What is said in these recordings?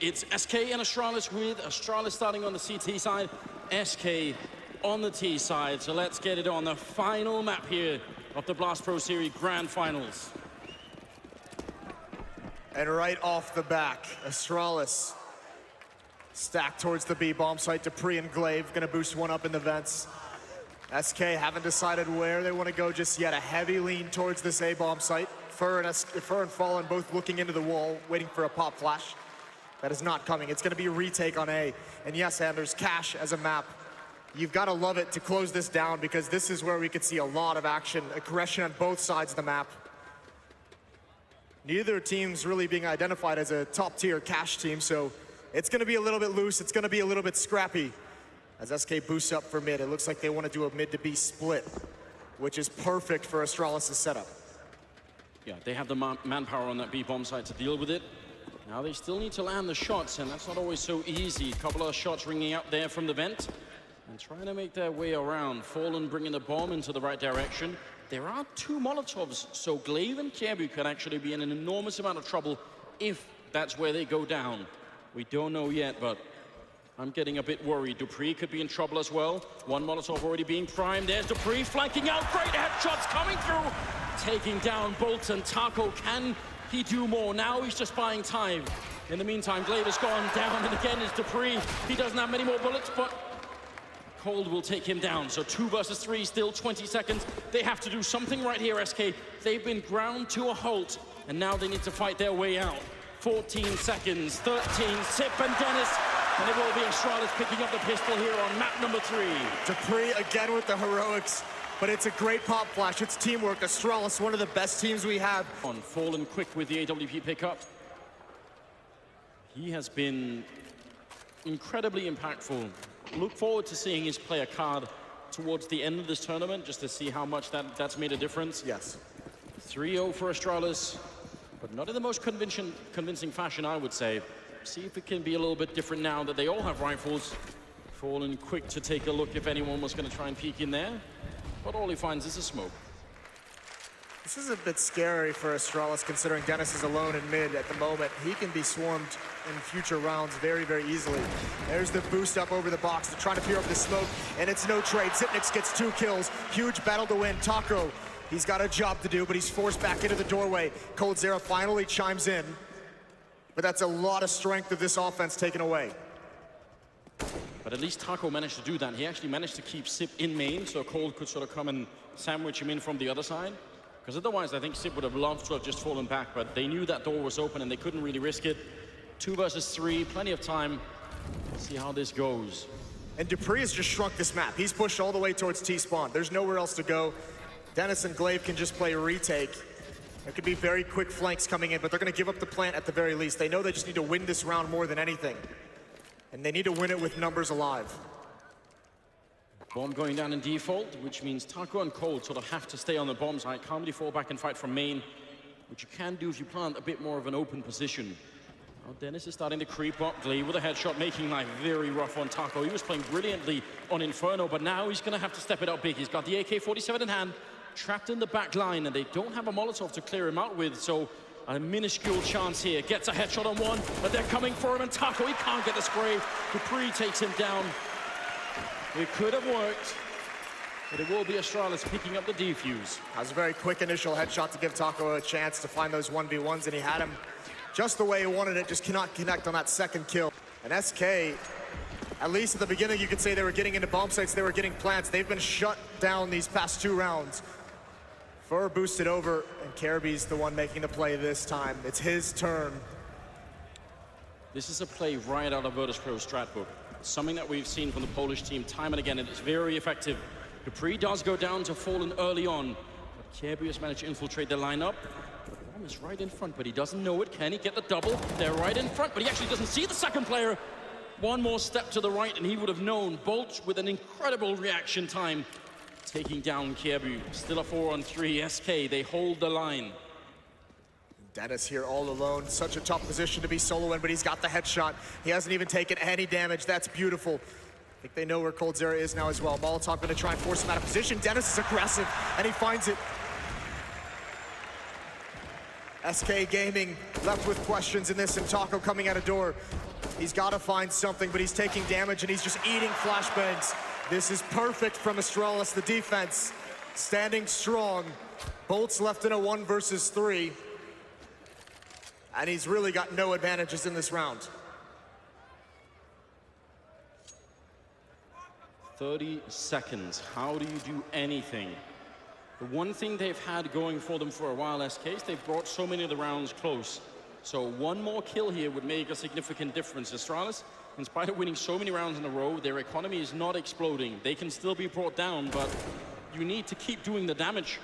It's SK and Astralis, with Astralis starting on the CT side, SK on the T side. So let's get it on the final map here of the Blast Pro Series Grand Finals. And right off the back, Astralis stacked towards the B bomb site. Dupree and Glaive gonna boost one up in the vents. SK haven't decided where they want to go just yet. A heavy lean towards this A bomb site. Fur and Fallen both looking into the wall, waiting for a pop flash. That is not coming. It's going to be a retake on A. And yes, Anders, Cache as a map. You've got to love it to close this down, because this is where we could see a lot of action, aggression on both sides of the map. Neither team's really being identified as a top-tier Cache team, so it's going to be a little bit loose. It's going to be a little bit scrappy. As SK boosts up for mid, it looks like they want to do a mid to B split, which is perfect for Astralis' setup. Yeah, they have the manpower on that B bomb site to deal with it. Now they still need to land the shots, and that's not always so easy. A couple of shots ringing out there from the vent and trying to make their way around. Fallen bringing the bomb into the right direction. There are two Molotovs, so Glaive and Kjaerbye could actually be in an enormous amount of trouble if that's where they go down. We don't know yet, but I'm getting a bit worried. Dupree could be in trouble as well. One Molotov already being primed. There's Dupree flanking out. Great headshots coming through. Taking down Bolt and Taco. Can he do more? Now he's just buying time. In the meantime, Glaive has gone down, and again is Dupree. He doesn't have many more bullets, but Cold will take him down. So 2 versus 3, still 20 seconds. They have to do something right here, SK. They've been ground to a halt, and now they need to fight their way out. 14 seconds, 13, Sip and Dennis. And it will be Astralis picking up the pistol here on map number 3. Dupree again with the heroics, but it's a great pop flash. It's teamwork. Astralis, one of the best teams we have. On Fallen quick with the AWP pickup. He has been incredibly impactful. Look forward to seeing his player card towards the end of this tournament, just to see how much that's made a difference. Yes. 3-0 for Astralis, but not in the most convincing fashion, I would say. See if it can be a little bit different now that they all have rifles. Fallen quick to take a look if anyone was going to try and peek in there, but all he finds is a smoke. This is a bit scary for Astralis, considering Dennis is alone in mid at the moment. He can be swarmed in future rounds very, very easily. There's the boost up over the box. They're trying to peer up the smoke, and it's no trade. Zipnix gets 2 kills. Huge battle to win. Taco, he's got a job to do, but he's forced back into the doorway. coldzera finally chimes in, but that's a lot of strength of this offense taken away. But at least Taco managed to do that. He actually managed to keep Sip in main, so Cold could sort of come and sandwich him in from the other side. Because otherwise, I think Sip would have loved to have just fallen back, but they knew that door was open and they couldn't really risk it. 2 versus 3, plenty of time. Let's see how this goes. And Dupree has just shrunk this map. He's pushed all the way towards T-spawn. There's nowhere else to go. Dennis and Glaive can just play a retake. There could be very quick flanks coming in, but they're going to give up the plant at the very least. They know they just need to win this round more than anything. And they need to win it with numbers alive. Bomb going down in default, which means Taco and Cold sort of have to stay on the bomb side. Can't really fall back and fight from main, which you can do if you plant a bit more of an open position. Now Dennis is starting to creep up. Glaive with a headshot, making life very rough on Taco. He was playing brilliantly on Inferno, but now he's going to have to step it up big. He's got the AK-47 in hand, trapped in the back line, and they don't have a Molotov to clear him out with, so a minuscule chance here. Gets a headshot on one, but they're coming for him, and Taco, he can't get the spray. Dupree takes him down. It could have worked, but it will be Astralis picking up the defuse. That was a very quick initial headshot to give Taco a chance to find those 1v1s, and he had him just the way he wanted it, just cannot connect on that second kill. And SK, at least at the beginning, you could say they were getting into bomb sites, they were getting plants. They've been shut down these past 2 rounds. Fur boosted over, and Kjaerbye's the one making the play this time. It's his turn. This is a play right out of Virtus Pro's strat book. Something that we've seen from the Polish team time and again, and it's very effective. Dupree does go down to Fallen early on, but Kjaerbye has managed to infiltrate the lineup. The bomb is right in front, but he doesn't know it. Can he get the double? They're right in front, but he actually doesn't see the second player. One more step to the right, and he would have known. Bolt with an incredible reaction time, taking down Kjaerbye. Still a 4-on-3. SK, they hold the line. Dennis here all alone. Such a tough position to be solo in, but he's got the headshot. He hasn't even taken any damage. That's beautiful. I think they know where coldzera is now as well. Molotov gonna try and force him out of position. Dennis is aggressive, and he finds it. SK Gaming left with questions in this, and Taco coming out of door. He's got to find something, but he's taking damage and he's just eating flashbangs. This is perfect from Astralis, the defense. Standing strong. Bolt's left in a 1 versus 3. And he's really got no advantages in this round. 30 seconds. How do you do anything? The one thing they've had going for them for a while, SK, is they've brought so many of the rounds close. So one more kill here would make a significant difference. Astralis, in spite of winning so many rounds in a row, their economy is not exploding. They can still be brought down, but you need to keep doing the damage.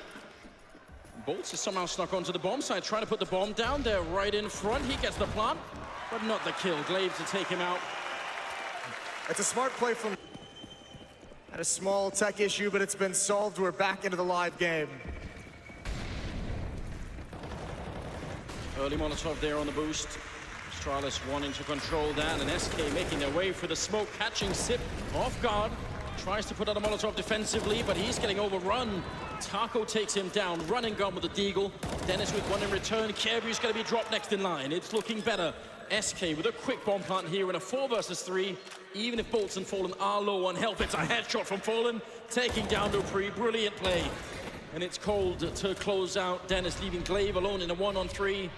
Bolts is somehow snuck onto the bomb side, trying to put the bomb down there right in front. He gets the plant, but not the kill. Glaive to take him out. It's a smart play from... Had a small tech issue, but it's been solved. We're back into the live game. Early Molotov there on the boost. Astralis wanting to control that, and SK making their way for the smoke, catching Sip off guard. Tries to put out a Molotov defensively, but he's getting overrun. Taco takes him down, run and gun with the Deagle. Dennis with one in return. Kirby's going to be dropped next in line. It's looking better. SK with a quick bomb plant here in a 4 versus 3. Even if Bolts and Fallen are low on health, it's a headshot from Fallen, taking down Dupree. Brilliant play. And it's cold to close out. Dennis leaving Glaive alone in a 1-on-3.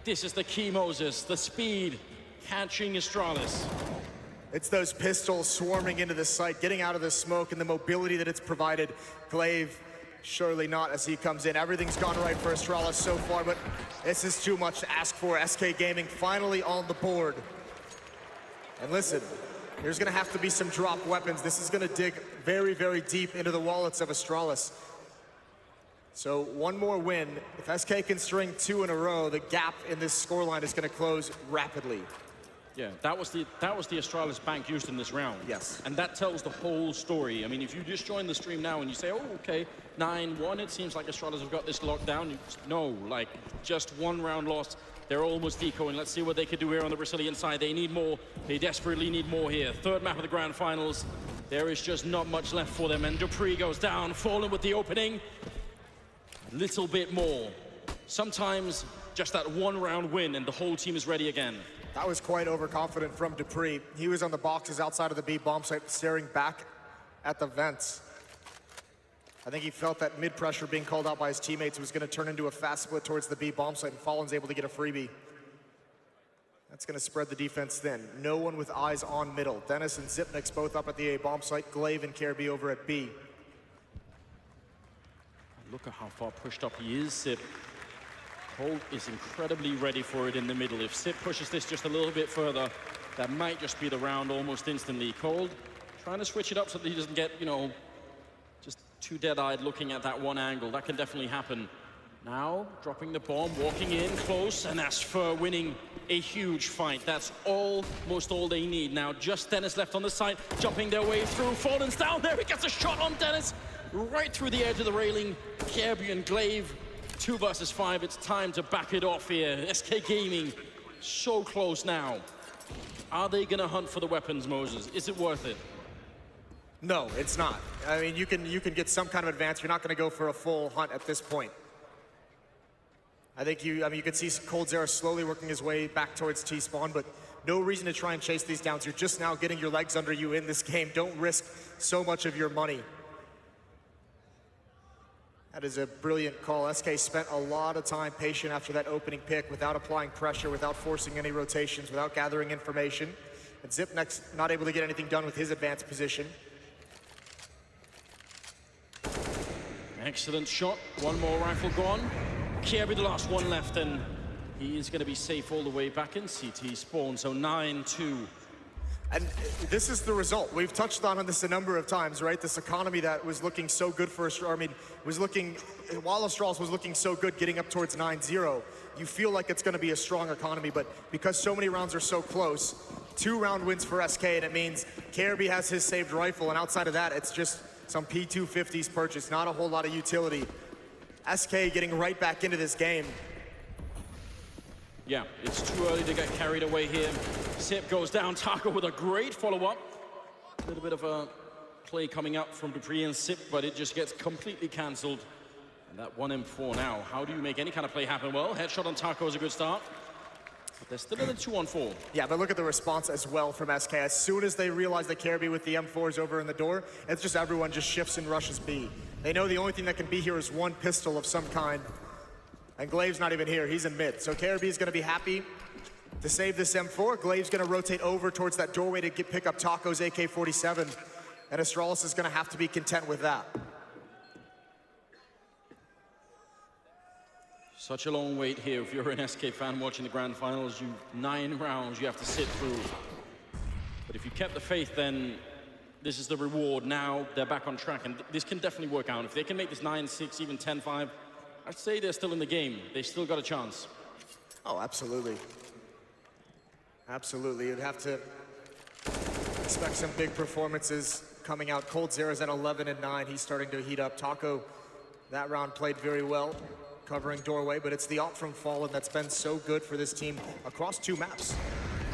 This is the key, Moses. The speed catching Astralis. It's those pistols swarming into the site, getting out of the smoke, and the mobility that it's provided. Glaive, surely not as he comes in. Everything's gone right for Astralis so far, but this is too much to ask for. SK Gaming finally on the board. And listen, there's gonna have to be some drop weapons. This is gonna dig very, very deep into the wallets of Astralis. So one more win. If SK can string 2 in a row, the gap in this scoreline is gonna close rapidly. Yeah, that was the Astralis bank used in this round. Yes. And that tells the whole story. I mean, if you just join the stream now and you say, oh, okay, 9-1, it seems like Astralis have got this locked down. No, like, just 1 round lost. They're almost decoing. Let's see what they can do here on the Brazilian side. They need more. They desperately need more here. 3rd map of the grand finals. There is just not much left for them. And Dupree goes down, Fallen with the opening. A little bit more. Sometimes just that 1 round win and the whole team is ready again. That was quite overconfident from Dupree. He was on the boxes outside of the B bomb site, staring back at the vents. I think he felt that mid-pressure being called out by his teammates was gonna turn into a fast split towards the B bomb site, and Fallen's able to get a freebie. That's gonna spread the defense thin. No one with eyes on middle. Dennis and Zipnik's both up at the A bomb site. Glaive and Kirby over at B. Look at how far pushed up he is, Sip. Cold is incredibly ready for it in the middle. If Sip pushes this just a little bit further, that might just be the round almost instantly. Cold trying to switch it up so that he doesn't get, you know, just too dead-eyed looking at that one angle. That can definitely happen. Now, dropping the bomb, walking in close, and that's for winning a huge fight. That's almost all they need. Now, just Dennis left on the side, jumping their way through. Fallen's down there, he gets a shot on Dennis, right through the edge of the railing. Kirby and Glaive, 2 versus 5, it's time to back it off here. SK Gaming, so close now. Are they gonna hunt for the weapons, Moses? Is it worth it? No, it's not. I mean, you can get some kind of advance. You're not gonna go for a full hunt at this point. I think you can see coldzera slowly working his way back towards T-spawn, but no reason to try and chase these downs. You're just now getting your legs under you in this game. Don't risk so much of your money. That is a brilliant call. SK spent a lot of time patient after that opening pick without applying pressure, without forcing any rotations, without gathering information. And Zipnik's not able to get anything done with his advanced position. Excellent shot. 1 more rifle gone. Kirby the last one left, and he is going to be safe all the way back in CT spawn. So 9-2. And this is the result. We've touched on this a number of times, right? This economy that was looking so good for Astralis, I mean, while Astralis was looking so good getting up towards 9-0, you feel like it's gonna be a strong economy, but because so many rounds are so close, 2 round wins for SK, and it means Kirby has his saved rifle, and outside of that, it's just some P250s purchased, not a whole lot of utility. SK getting right back into this game. Yeah, it's too early to get carried away here. Sip goes down, Taco with a great follow-up. A little bit of a play coming up from Dupree and Sip, but it just gets completely cancelled. And that 1M4 now. How do you make any kind of play happen? Well, headshot on Taco is a good start. They're still in a 2-on-4. Yeah, but look at the response as well from SK. As soon as they realize that Caribou with the M4s over in the door, it's just everyone just shifts and rushes B. They know the only thing that can be here is one pistol of some kind. And Glaive's not even here, he's in mid. So Caribou is gonna be happy to save this M4. Glaive's gonna rotate over towards that doorway to pick up Taco's AK-47. And Astralis is gonna have to be content with that. Such a long wait here. If you're an SK fan watching the grand finals, 9 rounds you have to sit through. But if you kept the faith, then this is the reward. Now they're back on track, and this can definitely work out. If they can make this 9-6, even 10-5, I'd say they're still in the game. They still got a chance. Oh, absolutely. Absolutely. You'd have to expect some big performances coming out. coldzera's at 11-9. He's starting to heat up. Taco, that round played very well, covering doorway, but it's the op from Fallen that's been so good for this team across 2 maps.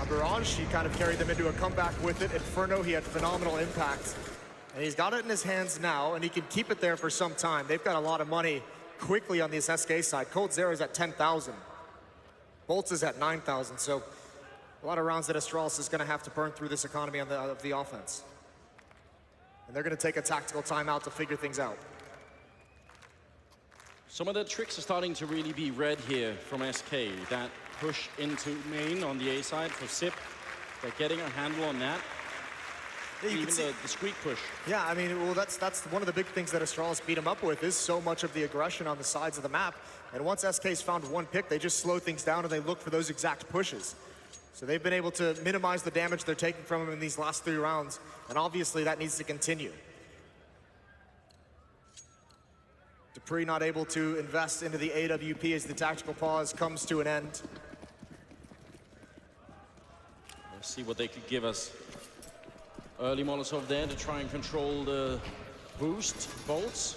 On Barrage, he kind of carried them into a comeback with it. Inferno, he had phenomenal impact. And he's got it in his hands now, and he can keep it there for some time. They've got a lot of money quickly on this SK side. coldzera's at 10,000. Bolts is at 9,000, so a lot of rounds that Astralis is gonna have to burn through this economy on of the offense. And they're gonna take a tactical timeout to figure things out. Some of the tricks are starting to really be read here from SK. That push into main on the A side for SIP. They're getting a handle on that. Yeah, even the squeak push. Yeah, I mean, well, that's one of the big things that Astralis beat him up with is so much of the aggression on the sides of the map. And once SK's found one pick, they just slow things down and they look for those exact pushes. So they've been able to minimize the damage they're taking from him in these last 3 rounds. And obviously that needs to continue. Dupree not able to invest into the AWP as the tactical pause comes to an end. Let's see what they could give us. Early Molotov there to try and control the boost. Bolts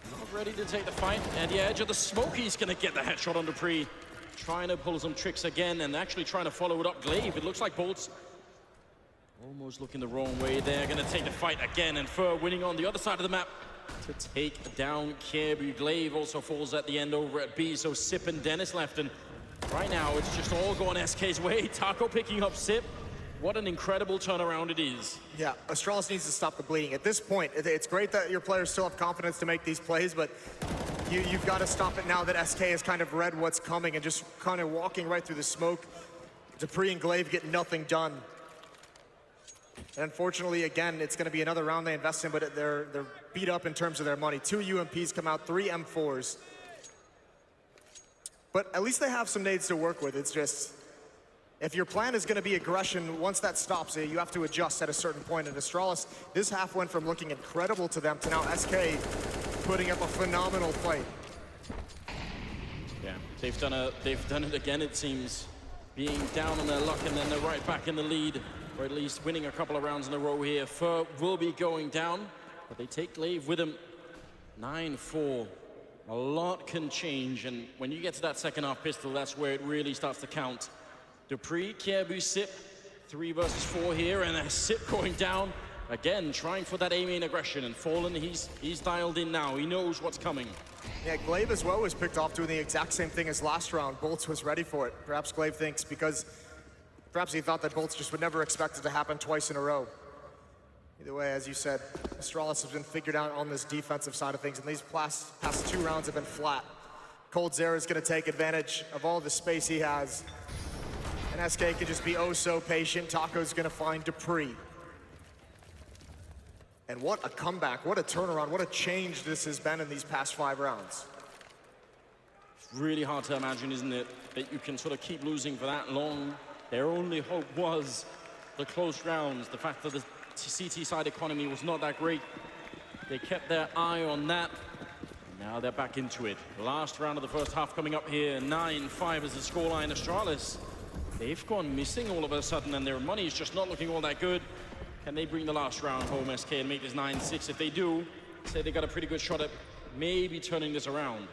not ready to take the fight. And the edge of the smoke, he's gonna get the headshot on Dupree. Trying to pull some tricks again and actually trying to follow it up. Glaive, it looks like Bolts almost looking the wrong way. They're gonna take the fight again, and Fur winning on the other side of the map to take down Caribou. Glaive also falls at the end over at B, so Sip and Dennis left, and right now it's just all going SK's way. Taco picking up Sip. What an incredible turnaround it is. Yeah, Astralis needs to stop the bleeding. At this point, it's great that your players still have confidence to make these plays, but you've got to stop it now that SK has kind of read what's coming and just kind of walking right through the smoke. Dupree and Glaive get nothing done. And unfortunately, again, it's going to be another round they invest in, but they're beat up in terms of their money. 2 UMPs come out, 3 M4s. But at least they have some nades to work with. It's just, if your plan is going to be aggression, once that stops, you have to adjust at a certain point. And Astralis, this half went from looking incredible to them to now SK putting up a phenomenal fight. Yeah, they've done it again, it seems. Being down on their luck and then they're right back in the lead, or at least winning a couple of rounds in a row here. Fur will be going down, but they take Glaive with them. 9-4. A lot can change, and when you get to that second half pistol, that's where it really starts to count. Dupree, Caribou, Sip, 3 versus 4 here, and a Sip going down. Again, trying for that A-main aggression, and Fallen, he's dialed in now. He knows what's coming. Yeah, Glaive as well was picked off doing the exact same thing as last round. Bolts was ready for it. Perhaps Glaive thinks because perhaps he thought that Bolts just would never expect it to happen twice in a row. Either way, as you said, Astralis has been figured out on this defensive side of things, and these past 2 rounds have been flat. coldzera is going to take advantage of all the space he has. And SK can just be oh so patient. Taco's going to find Dupree. And what a comeback, what a turnaround, what a change this has been in these past 5 rounds. It's really hard to imagine, isn't it, that you can sort of keep losing for that long. Their only hope was the close rounds, the fact that the CT side economy was not that great. They kept their eye on that. Now they're back into it. Last round of the first half coming up here. 9-5 is the scoreline. Astralis, they've gone missing all of a sudden, and their money is just not looking all that good. Can they bring the last round home, SK, and make this 9-6? If they do, say they got a pretty good shot at maybe turning this around.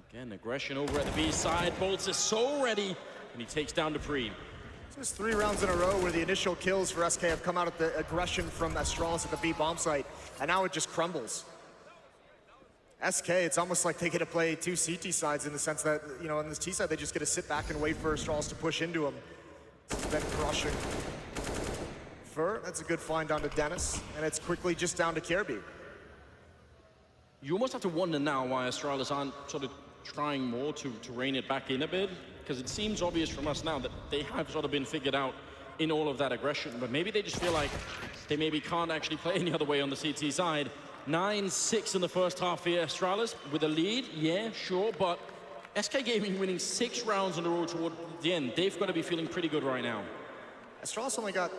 Again, aggression over at the B side. Bolts is so ready, and he takes down Dupree. This is 3 rounds in a row where the initial kills for SK have come out of the aggression from Astralis at the B bomb site, and now it just crumbles. SK, it's almost like they get to play two CT sides in the sense that, you know, on this T side, they just get to sit back and wait for Astralis to push into them. It's been crushing. Fur, that's a good find onto Dennis, and it's quickly just down to Kirby. You almost have to wonder now why Astralis aren't sort of trying more to rein it back in a bit, because it seems obvious from us now that they have sort of been figured out in all of that aggression, but maybe they just feel like they maybe can't actually play any other way on the CT side. 9-6 in the first half here, Astralis with a lead, yeah, sure, but SK Gaming winning 6 rounds on the road toward the end. They've got to be feeling pretty good right now. Astralis only got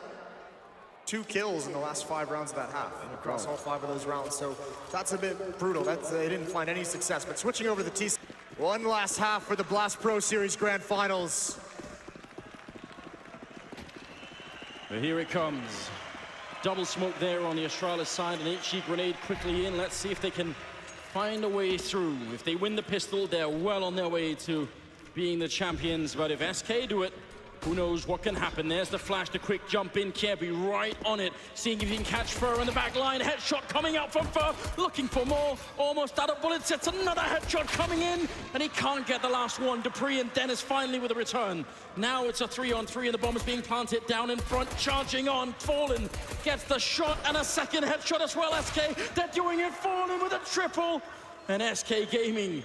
2 kills in the last 5 rounds of that half, across all 5 of those rounds, so that's a bit brutal. They didn't find any success, but switching over the T. One last half for the Blast Pro Series Grand Finals. But here it comes. Double smoke there on the Astralis side, an HE grenade quickly in. Let's see if they can find a way through. If they win the pistol, they're well on their way to being the champions. But if SK do it, who knows what can happen. There's the flash, the quick jump in. Kirby right on it, seeing if he can catch Fur in the back line. Headshot coming out from Fur, looking for more. Almost out of bullets. It's another headshot coming in, and he can't get the last one. Dupree and Dennis finally with a return. Now it's a 3-on-3, and the bomb is being planted down in front, charging on. Fallen gets the shot and a second headshot as well. SK, they're doing it. Fallen with a triple, and SK Gaming,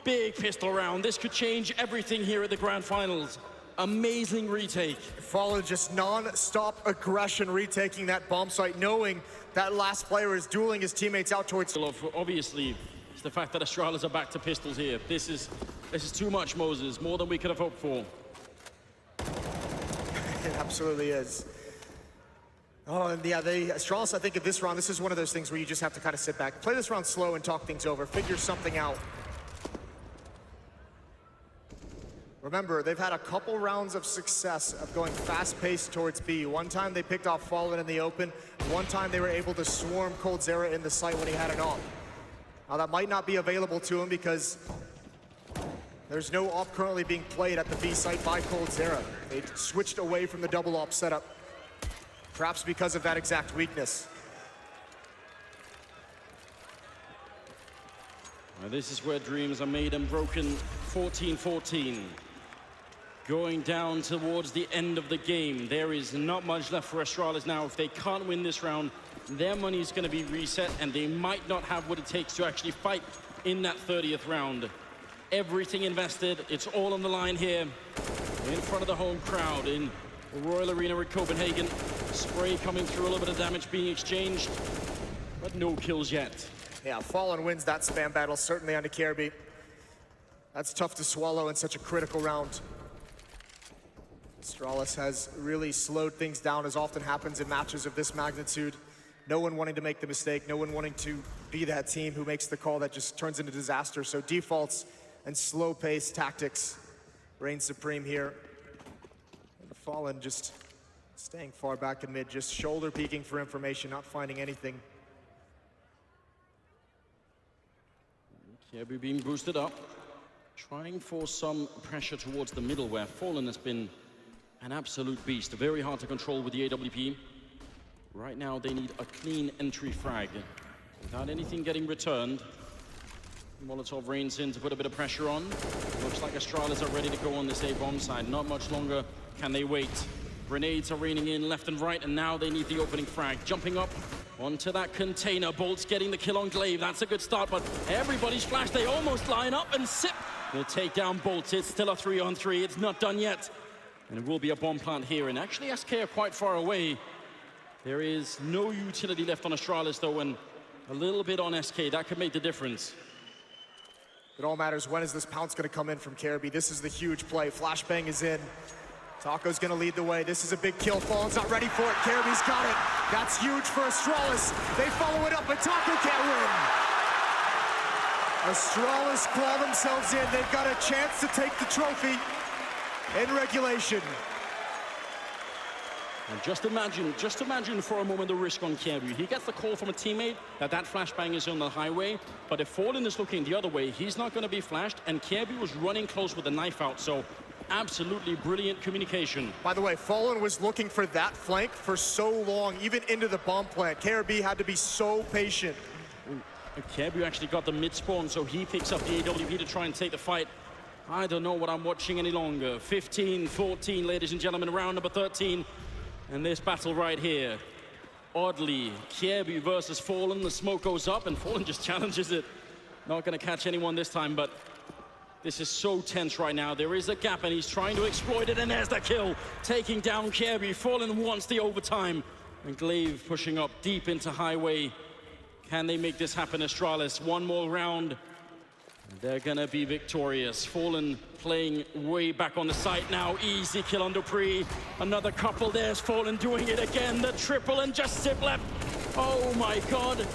big pistol round. This could change everything here at the Grand Finals. Amazing retake. Fallen just non-stop aggression, retaking that bomb site, knowing that last player is dueling his teammates out towards... Obviously, it's the fact that Astralis are back to pistols here. This is too much, Moses, more than we could have hoped for. It absolutely is. Oh, and yeah, Astralis, I think of this round, this is one of those things where you just have to kind of sit back, play this round slow and talk things over, figure something out. Remember, they've had a couple rounds of success of going fast-paced towards B. One time they picked off Fallen in the open. One time they were able to swarm coldzera in the site when he had an op. Now that might not be available to him because there's no op currently being played at the B site by coldzera. They switched away from the double op setup, perhaps because of that exact weakness. Well, this is where dreams are made and broken. 14-14. Going down towards the end of the game. There is not much left for Astralis now. If they can't win this round, their money is going to be reset, and they might not have what it takes to actually fight in that 30th round. Everything invested, it's all on the line here. In front of the home crowd in Royal Arena in Copenhagen. Spray coming through, a little bit of damage being exchanged, but no kills yet. Yeah, Fallen wins that spam battle, certainly on the Kirby. That's tough to swallow in such a critical round. Astralis has really slowed things down, as often happens in matches of this magnitude. No one wanting to make the mistake, no one wanting to be that team who makes the call that just turns into disaster. So defaults and slow-paced tactics reign supreme here. And the Fallen just staying far back in mid, just shoulder peeking for information, not finding anything. Kirby being boosted up, trying for some pressure towards the middle where Fallen has been an absolute beast. Very hard to control with the AWP. Right now they need a clean entry frag without anything getting returned. Molotov reigns in to put a bit of pressure on. Looks like Astralis are ready to go on this A-bomb side. Not much longer can they wait. Grenades are raining in left and right, and now they need the opening frag. Jumping up onto that container. Bolt's getting the kill on Glaive. That's a good start, but everybody's flashed. They almost line up, and Sip will take down Bolt. It's still a 3-on-3. It's not done yet. And it will be a bomb plant here. And actually, SK are quite far away. There is no utility left on Astralis, though, and a little bit on SK. That could make the difference. It all matters, when is this pounce going to come in from Kirby? This is the huge play. Flashbang is in. Taco's going to lead the way. This is a big kill. Fallen's not ready for it. Kirby's got it. That's huge for Astralis. They follow it up, but Taco can't win. Astralis claw themselves in. They've got a chance to take the trophy in regulation. And just imagine for a moment the risk on Kirby. He gets the call from a teammate that flashbang is on the highway, but if Fallen is looking the other way, he's not going to be flashed, and Kirby was running close with the knife out, so absolutely brilliant communication. By the way, Fallen was looking for that flank for so long, even into the bomb plant. KRB had to be so patient. Kebu actually got the mid-spawn, so he picks up the AWP to try and take the fight. I don't know what I'm watching any longer. 15-14, ladies and gentlemen, round number 13. And this battle right here. Oddly, Kebu versus Fallen. The smoke goes up, and Fallen just challenges it. Not going to catch anyone this time, but this is so tense right now. There is a gap, and he's trying to exploit it, and there's the kill. Taking down Kebu. Fallen wants the overtime. And Glaive pushing up deep into Highway. Can they make this happen, Astralis? One more round. They're gonna be victorious. Fallen playing way back on the site now. Easy kill on Dupree. Another couple, there's Fallen doing it again. The triple and just Sip left. Oh my God.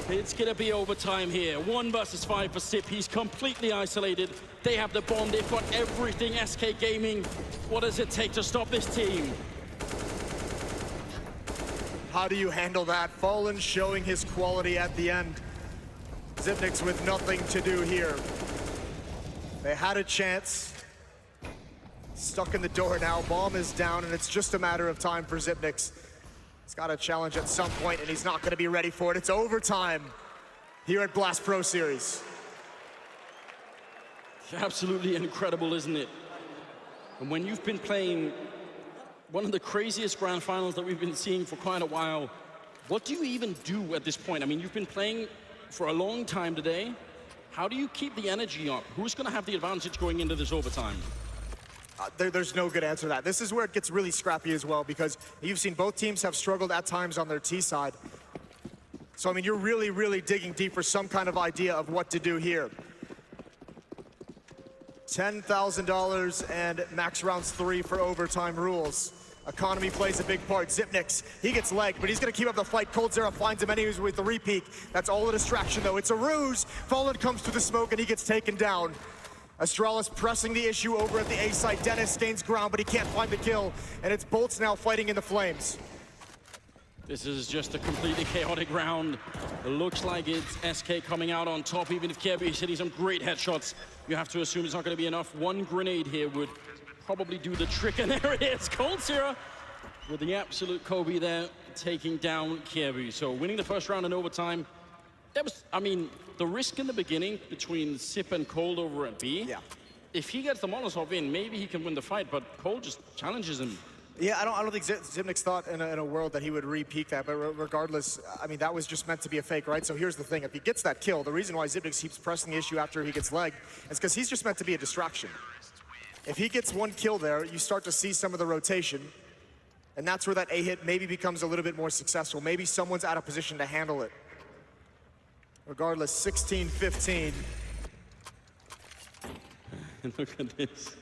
It's gonna be overtime here. 1 versus 5 for Sip. He's completely isolated. They have the bomb, they've got everything. SK Gaming, what does it take to stop this team? How do you handle that? Fallen showing his quality at the end. Xyp9x with nothing to do here. They had a chance. Stuck in the door now. Bomb is down, and it's just a matter of time for Xyp9x. He's got a challenge at some point, and he's not going to be ready for it. It's overtime here at Blast Pro Series. Absolutely incredible, isn't it? And when you've been playing one of the craziest grand finals that we've been seeing for quite a while, what do you even do at this point? I mean, you've been playing for a long time today. How do you keep the energy up? Who's going to have the advantage going into this overtime? There's no good answer to that. This is where it gets really scrappy as well, because you've seen both teams have struggled at times on their T side. So, I mean, you're really, really digging deep for some kind of idea of what to do here. $10,000 and max rounds 3 for overtime rules. Economy plays a big part. Xyp9x, he gets legged, but he's gonna keep up the fight. coldzera finds him anyways with the repeat. That's all a distraction though. It's a ruse. Fallen comes through the smoke and he gets taken down. Astralis pressing the issue over at the A site. Dennis gains ground, but he can't find the kill. And it's Bolts now fighting in the flames. This is just a completely chaotic round. It looks like it's SK coming out on top, even if Kebu is hitting some great headshots. You have to assume it's not gonna be enough. One grenade here would probably do the trick, and there it is. coldzera with the absolute Kobe there, taking down Kebu. So winning the first round in overtime. That was, I mean, the risk in the beginning between Sip and Cold over at B. Yeah. If he gets the Molotov in, maybe he can win the fight, but Cold just challenges him. Yeah, I don't think Xyp9x thought in a world that he would re-peak that, but regardless, I mean, that was just meant to be a fake, right? So here's the thing, if he gets that kill, the reason why Xyp9x keeps pressing the issue after he gets legged is because he's just meant to be a distraction. If he gets one kill there, you start to see some of the rotation, and that's where that A hit maybe becomes a little bit more successful. Maybe someone's out of position to handle it. Regardless, 16-15. Look at this.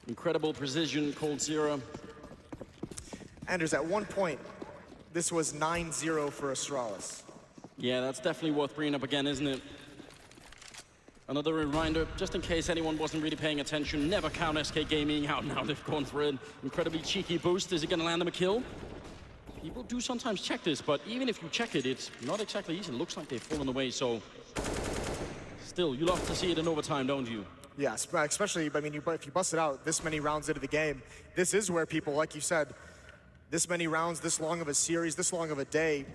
Incredible precision, coldzera. Anders, at one point, this was 9-0 for Astralis. Yeah, that's definitely worth bringing up again, isn't it? Another reminder, just in case anyone wasn't really paying attention, never count SK Gaming out. Now they've gone for an incredibly cheeky boost. Is it going to land them a kill? People do sometimes check this, but even if you check it, it's not exactly easy. It looks like they've fallen away, so still, you love to see it in overtime, don't you? Yeah, especially, I mean, if you bust it out this many rounds into the game, this is where people, like you said, this many rounds, this long of a series, this long of a day,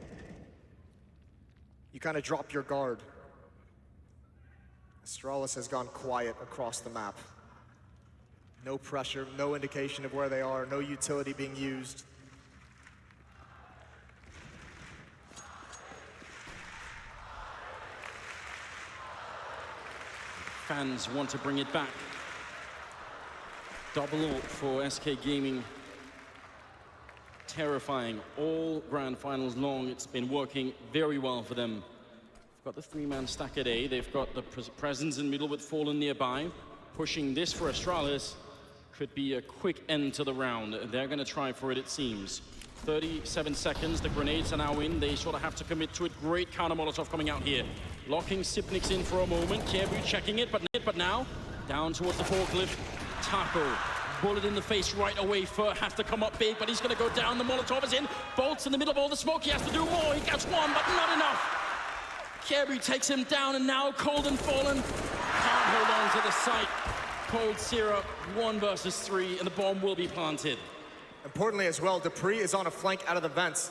you kind of drop your guard. Astralis has gone quiet across the map. No pressure, no indication of where they are, no utility being used. Fans want to bring it back. Double ult for SK Gaming. Terrifying. All grand finals long, it's been working very well for them. They've got the 3-man stack at A. They've got the presence in middle with Fallen nearby. Pushing this for Astralis could be a quick end to the round. They're going to try for it, it seems. 37 seconds, the grenades are now in. They sort of have to commit to it. Great counter Molotov coming out here. Locking Xyp9x in for a moment. Kebu checking it, but now down towards the forklift. Taco, bullet in the face right away. Fur has to come up big, but he's going to go down. The Molotov is in. Bolts in the middle of all the smoke. He has to do more. He gets one, but not enough. Kebu takes him down, and now Cold and Fallen can't hold on to the site. coldzera, 1 versus 3, and the bomb will be planted. Importantly as well, Dupree is on a flank out of the vents.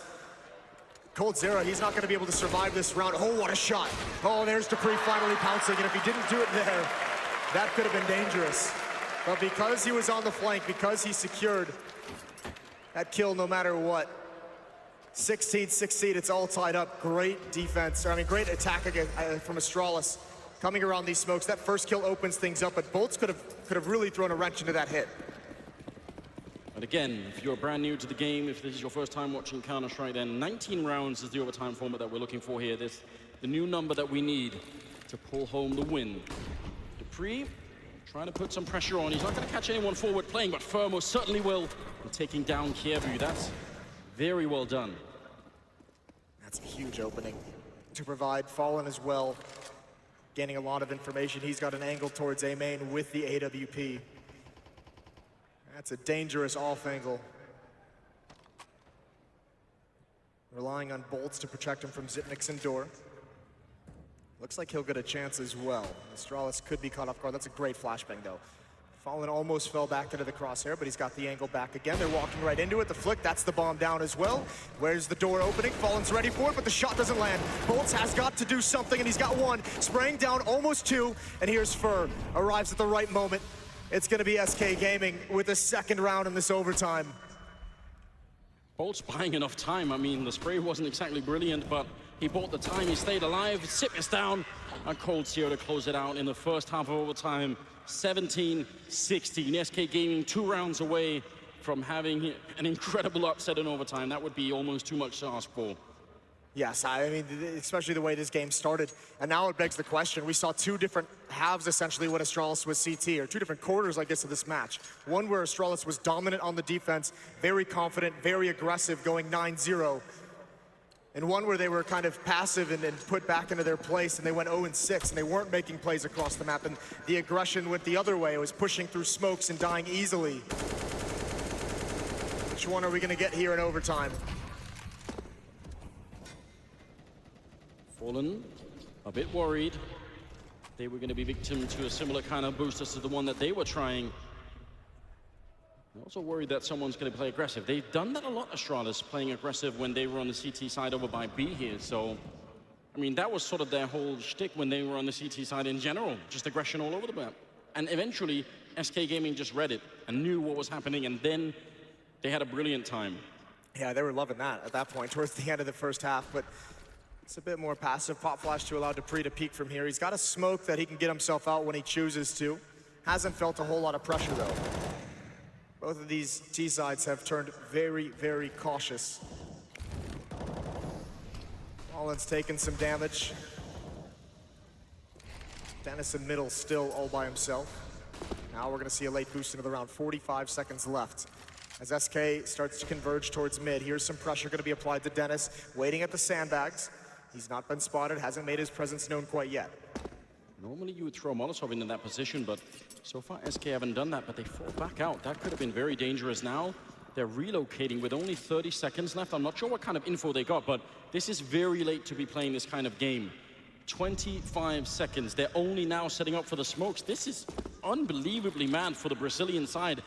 coldzera, he's not going to be able to survive this round. Oh, what a shot. Oh, there's Dupree finally pouncing, and if he didn't do it there, that could have been dangerous. But because he was on the flank, because he secured that kill no matter what, 16-16, it's all tied up. Great defense, great attack again from Astralis. Coming around these smokes, that first kill opens things up, but Bolts could have really thrown a wrench into that hit. But again, if you're brand new to the game, if this is your first time watching Counter-Strike, then 19 rounds is the overtime format that we're looking for here. This the new number that we need to pull home the win. Dupree trying to put some pressure on. He's not going to catch anyone forward playing, but Fermo certainly will. And taking down Kievu, that's very well done. That's a huge opening to provide. Fallen as well, gaining a lot of information. He's got an angle towards A main with the AWP. That's a dangerous off angle. Relying on Bolts to protect him from Zipnik's and Door. Looks like he'll get a chance as well. Astralis could be caught off guard. That's a great flashbang though. Fallen almost fell back into the crosshair, but he's got the angle back again. They're walking right into it. The flick, that's the bomb down as well. Where's the door opening? Fallen's ready for it, but the shot doesn't land. Bolts has got to do something, and he's got one. Spraying down almost two, and here's Fur. Arrives at the right moment. It's gonna be SK Gaming with the second round in this overtime. Bolt's buying enough time. I mean, the spray wasn't exactly brilliant, but he bought the time, he stayed alive. Sip is down, and coldzera to close it out in the first half of overtime. 17-16. SK Gaming 2 rounds away from having an incredible upset in overtime. That would be almost too much to ask for. Yes, I mean, especially the way this game started. And now it begs the question. We saw two different halves, essentially, when Astralis was CT, or two different quarters, I guess, of this match. One where Astralis was dominant on the defense, very confident, very aggressive, going 9-0. And one where they were kind of passive and put back into their place, and they went 0-6, and they weren't making plays across the map, and the aggression went the other way. It was pushing through smokes and dying easily. Which one are we gonna get here in overtime? Fallen, a bit worried. They were gonna be victim to a similar kind of boost as to the one that they were trying. I'm also worried that someone's going to play aggressive. They've done that a lot, Astralis, playing aggressive when they were on the CT side over by B here. So, I mean, that was sort of their whole shtick when they were on the CT side in general. Just aggression all over the map. And eventually, SK Gaming just read it and knew what was happening, and then they had a brilliant time. Yeah, they were loving that at that point, towards the end of the first half. But it's a bit more passive. Pop flash to allow Dupree to peek from here. He's got a smoke that he can get himself out when he chooses to. Hasn't felt a whole lot of pressure, though. Both of these T-sides have turned very, very cautious. Fallen's taken some damage. Dennis in middle still all by himself. Now we're gonna see a late boost into the round. 45 seconds left. As SK starts to converge towards mid, here's some pressure gonna be applied to Dennis, waiting at the sandbags. He's not been spotted, hasn't made his presence known quite yet. Normally you would throw Molotov into that position, but so far SK haven't done that, but they fall back out. That could have been very dangerous now. They're relocating with only 30 seconds left. I'm not sure what kind of info they got, but this is very late to be playing this kind of game. 25 seconds. They're only now setting up for the smokes. This is unbelievably mad for the Brazilian side.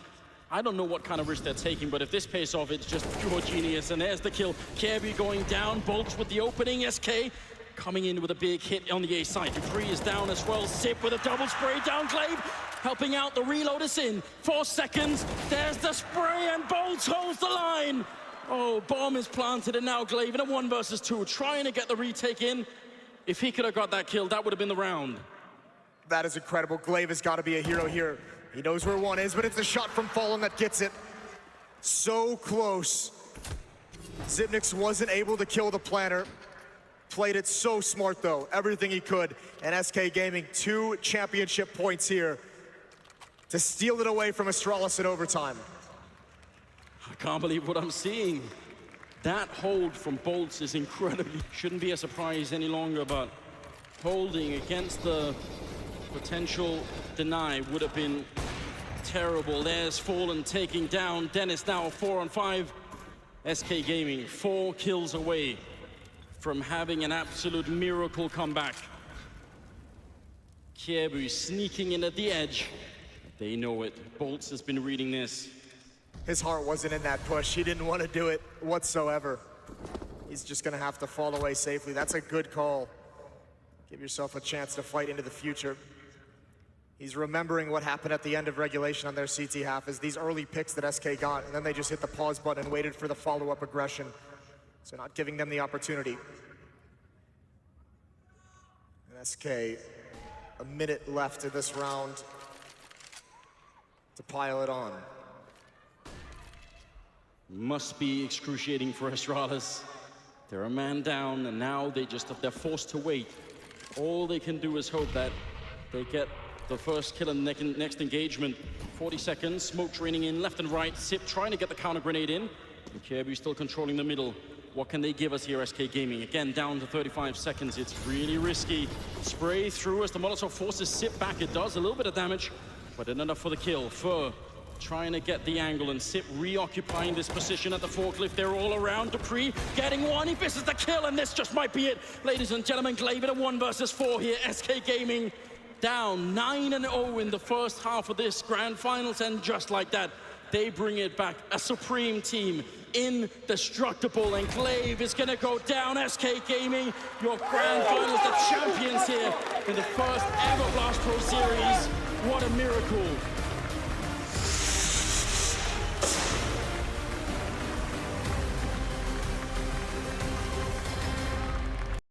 I don't know what kind of risk they're taking, but if this pays off, it's just pure genius. And there's the kill. Kievu going down, Bolts with the opening, SK coming in with a big hit on the A side. Dupree is down as well. Sip with a double spray down Glaive. Helping out, the reload is in. 4 seconds, there's the spray, and Bolts holds the line. Oh, bomb is planted, and now Glaive in a 1 versus 2, trying to get the retake in. If he could have got that kill, that would have been the round. That is incredible. Glaive has got to be a hero here. He knows where one is, but it's a shot from Fallen that gets it. So close. Zipnix wasn't able to kill the planter. Played it so smart though, everything he could. And SK Gaming, 2 championship points here to steal it away from Astralis in overtime. I can't believe what I'm seeing. That hold from Bolts is incredibly, shouldn't be a surprise any longer, but holding against the potential deny would have been terrible. There's Fallen taking down Dennis now, 4-on-5. SK Gaming, 4 kills away from having an absolute miracle comeback. Kievu sneaking in at the edge. They know it. Bolts has been reading this. His heart wasn't in that push. He didn't want to do it whatsoever. He's just gonna have to fall away safely. That's a good call. Give yourself a chance to fight into the future. He's remembering what happened at the end of regulation on their CT half, is these early picks that SK got, and then they just hit the pause button and waited for the follow-up aggression. So not giving them the opportunity. And SK, a minute left in this round to pile it on. Must be excruciating for Astralis. They're a man down, and now they're forced to wait. All they can do is hope that they get the first kill in the next engagement. 40 seconds, smoke draining in left and right. Sip trying to get the counter grenade in. And Kirby still controlling the middle. What can they give us here, SK Gaming? Again, down to 35 seconds. It's really risky. Spray through as the Molotov forces Sip back. It does a little bit of damage, but not enough for the kill. Fur trying to get the angle, and Sip reoccupying this position at the forklift. They're all around. Dupree getting one. He misses the kill, and this just might be it. Ladies and gentlemen, Glaive in a 1 versus 4 here. SK Gaming down 9-0 in the first half of this grand finals, and just like that, they bring it back. A supreme team, indestructible, and Glaive is gonna go down. SK Gaming, your grand finals, the champions here in the first ever Blast Pro Series. What a miracle.